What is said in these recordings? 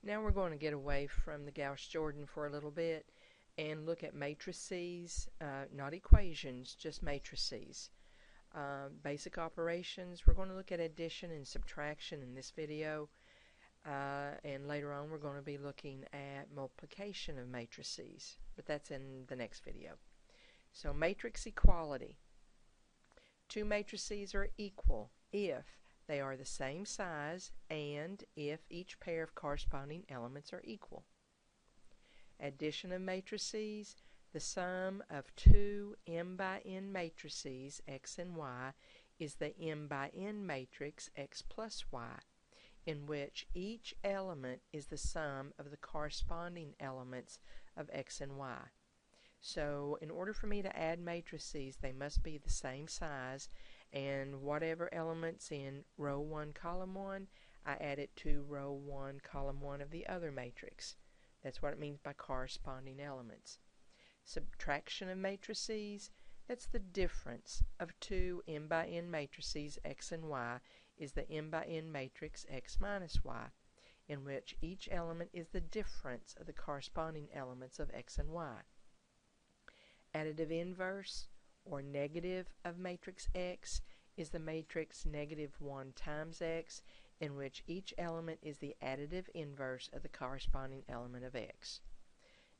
Now we're going to get away from the Gauss-Jordan for a little bit and look at matrices, not equations, just matrices. Basic operations, we're going to look at addition and subtraction in this video, and later on we're going to be looking at multiplication of matrices, but that's in the next video. So matrix equality. Two matrices are equal if they are the same size and if each pair of corresponding elements are equal. Addition of matrices, the sum of two m by n matrices, x and y, is the m by n matrix x plus y, in which each element is the sum of the corresponding elements of x and y. So in order for me to add matrices, they must be the same size, and whatever elements in row 1, column 1, I add it to row 1, column 1 of the other matrix. That's what it means by corresponding elements. Subtraction of matrices, that's the difference of two m by n matrices, x and y, is the m by n matrix x minus y, in which each element is the difference of the corresponding elements of x and y. Additive inverse, or negative of matrix X, is the matrix negative 1 times X, in which each element is the additive inverse of the corresponding element of X.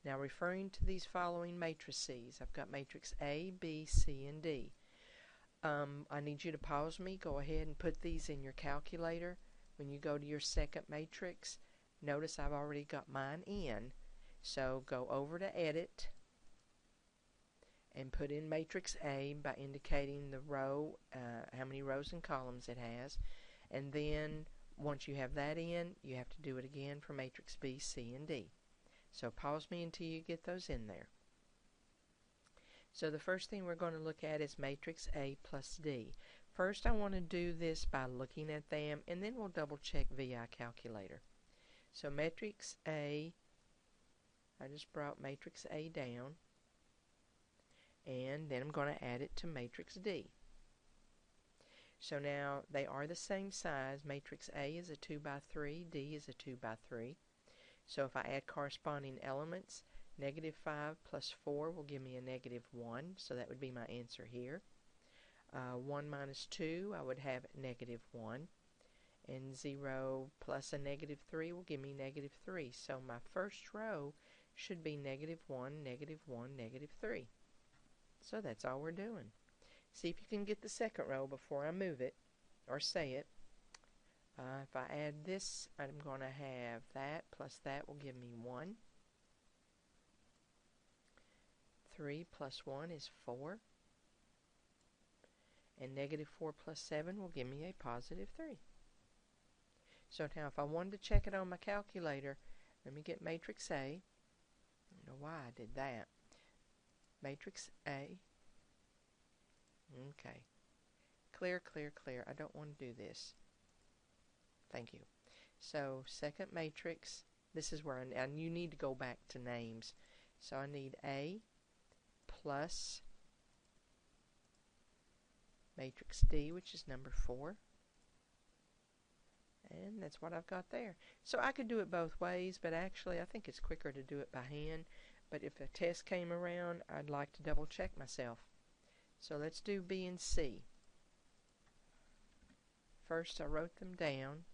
Now referring to these following matrices, I've got matrix A, B, C, and D. I need you to pause me, go ahead and put these in your calculator. When you go to your second matrix, notice I've already got mine in, so go over to Edit, and put in matrix A by indicating the row, how many rows and columns it has, and then once you have that in, you have to do it again for matrix B, C, and D. So pause me until you get those in there. So the first thing we're going to look at is matrix A plus D. First I want to do this by looking at them, and then we'll double check VI calculator. So matrix A, I just brought matrix A down, and then I'm going to add it to matrix D. So now they are the same size. Matrix A is a 2 by 3, D is a 2 by 3. So if I add corresponding elements, negative 5 plus 4 will give me a negative 1, so that would be my answer here. 1 minus 2, I would have negative 1, and 0 plus a negative 3 will give me negative 3. So my first row should be negative 1, negative 1, negative 3. So that's all we're doing. See if you can get the second row before I move it or say it. If I add this, I'm going to have that plus that will give me 1. 3 plus 1 is 4. And negative 4 plus 7 will give me a positive 3. So now if I wanted to check it on my calculator, let me get matrix A. I don't know why I did that. Matrix A. Okay. Clear, clear, clear. I don't want to do this. Thank you. So, second matrix. This is where you need to go back to names. So I need A plus matrix D, which is number 4. And that's what I've got there. So I could do it both ways, but actually I think it's quicker to do it by hand. But if a test came around, I'd like to double check myself. So let's do B and C. First I wrote them down.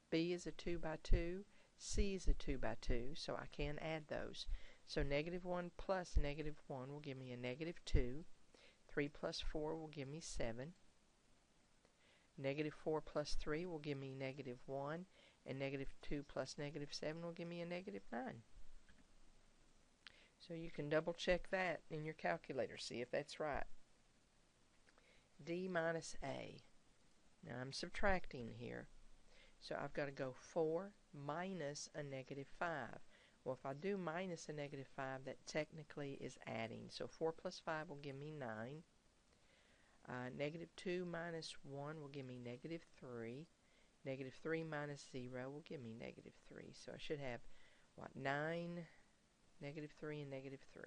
B is a 2 by 2, C is a 2 by 2, so I can add those. So negative 1 plus negative 1 will give me a negative 2. 3 plus 4 will give me 7. Negative 4 plus 3 will give me negative 1, and negative 2 plus negative 7 will give me a negative 9. So you can double check that in your calculator, see if that's right. D minus A. Now I'm subtracting here. So I've got to go 4 minus a negative 5. Well, if I do minus a negative 5, that technically is adding. So 4 plus 5 will give me 9. Negative 2 minus 1 will give me negative 3. Negative 3 minus 0 will give me negative 3. So I should have, what, 9, negative 3, and negative 3.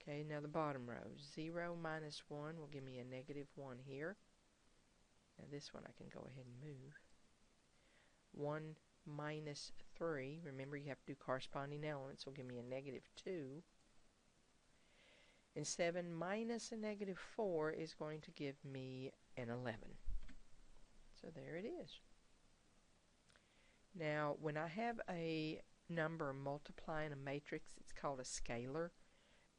Okay, now the bottom row. 0 minus 1 will give me a negative 1 here. Now this one I can go ahead and move. 1 minus 3. Remember, you have to do corresponding elements. Will give me a negative 2. And 7 minus a negative 4 is going to give me an 11. So there it is. Now, when I have a number multiplying a matrix, it's called a scalar,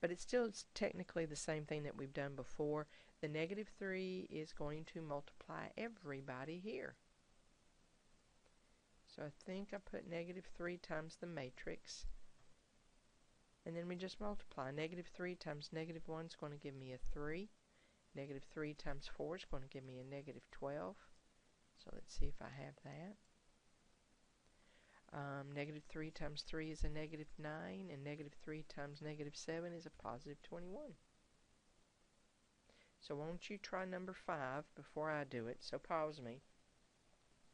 but it's still technically the same thing that we've done before. The negative 3 is going to multiply everybody here. So I think I put negative 3 times the matrix, and then we just multiply. Negative 3 times negative 1 is going to give me a 3. Negative 3 times 4 is going to give me a negative 12. So let's see if I have that. Negative 3 times 3 is a negative 9, and negative 3 times negative 7 is a positive 21. So won't you try number 5 before I do it? So pause me.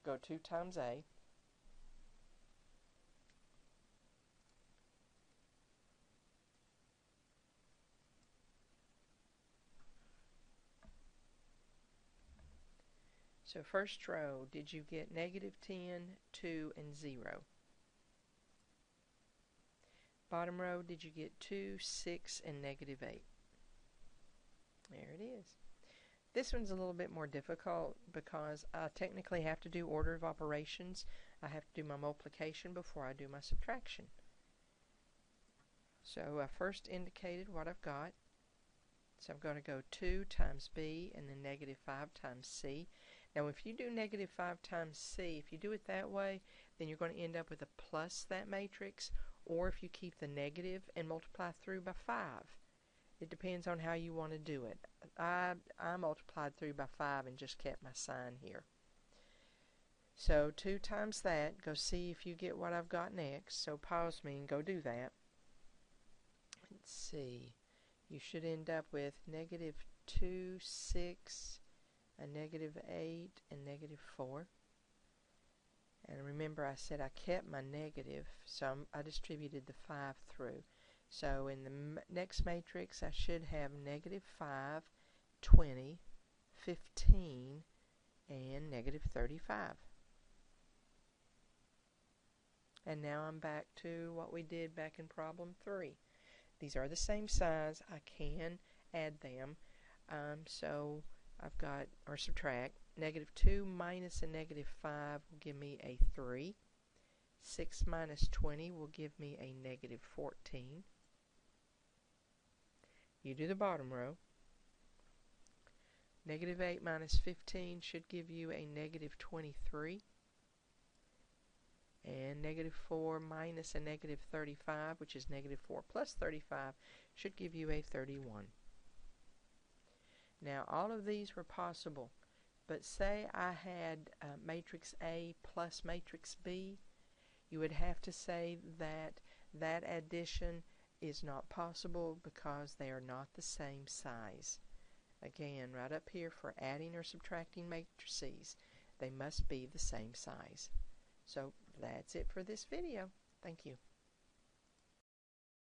Go 2 times A. So first row, did you get negative 10, 2, and 0? Bottom row, did you get 2, 6, and negative 8? There it is. This one's a little bit more difficult because I technically have to do order of operations. I have to do my multiplication before I do my subtraction. So I first indicated what I've got. So I'm going to go 2 times B and then negative 5 times C. Now if you do negative 5 times C, if you do it that way, then you're going to end up with a plus that matrix, or if you keep the negative and multiply through by 5. It depends on how you want to do it. I multiplied through by 5 and just kept my sign here. So 2 times that, go see if you get what I've got next. So pause me and go do that. Let's see. You should end up with negative 2, 6, a negative 8, and negative 4. And remember I said I kept my negative, so I distributed the 5 through. So in the next matrix I should have negative 5, 20, 15, and negative 35. And now I'm back to what we did back in problem 3. These are the same size. I can add them. So I've got, or subtract, negative 2 minus a negative 5 will give me a 3. 6 minus 20 will give me a negative 14. You do the bottom row. Negative 8 minus 15 should give you a negative 23. And negative 4 minus a negative 35, which is negative 4 plus 35, should give you a 31. Now, all of these were possible, but say I had matrix A plus matrix B, you would have to say that that addition is not possible because they are not the same size. Again, right up here for adding or subtracting matrices, they must be the same size. So that's it for this video. Thank you.